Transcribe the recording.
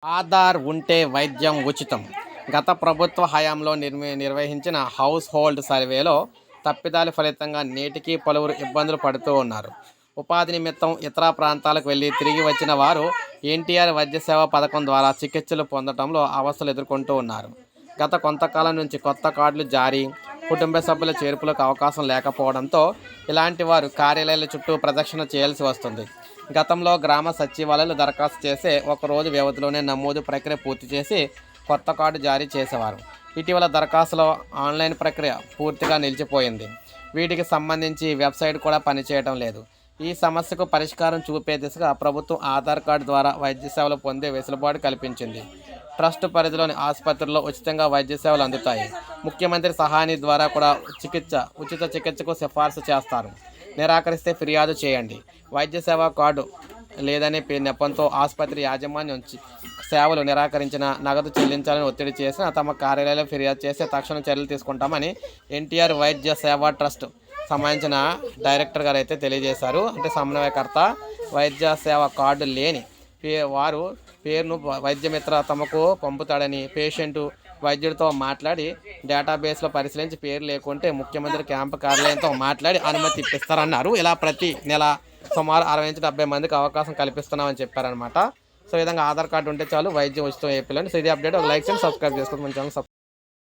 ఆధార్ ఉంటే వైద్యం ఉచితం. గత ప్రభుత్వ హయాంలో నిర్వహించిన హౌస్ హోల్డ్ సర్వేలో తప్పిదాల ఫలితంగా నేటికీ పలువురు ఇబ్బందులు పడుతూ ఉన్నారు. ఉపాధి నిమిత్తం ఇతర ప్రాంతాలకు వెళ్లి తిరిగి వచ్చిన వారు ఎన్టీఆర్ వైద్య సేవ పథకం ద్వారా చికిత్సలు పొందడంలో అవస్థలు ఎదుర్కొంటూ ఉన్నారు. గత కొంతకాలం నుంచి కొత్త కార్డులు జారీ, కుటుంబ సభ్యుల చేర్పులకు అవకాశం లేకపోవడంతో ఇలాంటి వారు కార్యాలయాల చుట్టూ ప్రదక్షిణ చేయాల్సి వస్తుంది. గతంలో గ్రామ సచివాలయాలు దరఖాస్తు చేసే ఒకరోజు వ్యవధిలోనే నమోదు ప్రక్రియ పూర్తి చేసి కొత్త కార్డు జారీ చేసేవారు. ఇటీవల దరఖాస్తులో ఆన్లైన్ ప్రక్రియ పూర్తిగా నిలిచిపోయింది. వీటికి సంబంధించి వెబ్సైట్ కూడా పనిచేయడం లేదు. ఈ సమస్యకు పరిష్కారం చూపే దిశగా ప్రభుత్వం ఆధార్ కార్డు ద్వారా వైద్య సేవలు పొందే వెసులుబాటు కల్పించింది. ట్రస్ట్ పరిధిలోని ఆసుపత్రుల్లో ఉచితంగా వైద్య సేవలు అందుతాయి. ముఖ్యమంత్రి సహాయనిధి ద్వారా కూడా ఉచిత చికిత్సకు సిఫార్సు చేస్తారు. నిరాకరిస్తే ఫిర్యాదు చేయండి. వైద్య సేవా కార్డు లేదనే నెపంతో ఆసుపత్రి యాజమాన్యం సేవలు నిరాకరించిన, నగదు చెల్లించాలని ఒత్తిడి చేసిన తమ కార్యాలయంలో ఫిర్యాదు చేస్తే తక్షణ చర్యలు తీసుకుంటామని ఎన్టీఆర్ వైద్య సేవా ట్రస్ట్ సంబంధించిన డైరెక్టర్ గారు అయితే తెలియజేశారు. అంటే సమన్వయకర్త వైద్య సేవ కార్డు లేని వారు పేరును వైద్యమిత్ర తమకు పంపుతాడని, పేషెంటు వైద్యుడితో మాట్లాడి డేటాబేస్లో పరిశీలించి పేరు లేకుంటే ముఖ్యమంత్రి క్యాంపు కార్యాలయంతో మాట్లాడి అనుమతి ఇప్పిస్తారన్నారు. ఇలా ప్రతి నెల సుమారు 60-70 మందికి అవకాశం కల్పిస్తున్నామని చెప్పారనమాట. సో ఈ విధంగా ఆధార్ కార్డు ఉంటే చాలు వైద్యం ఉచితం ఏపీలో. సో ఇది అప్డేట్. ఒక లైక్ చేయండి, సబ్స్క్రైబ్ చేసుకోండి మన ఛానల్.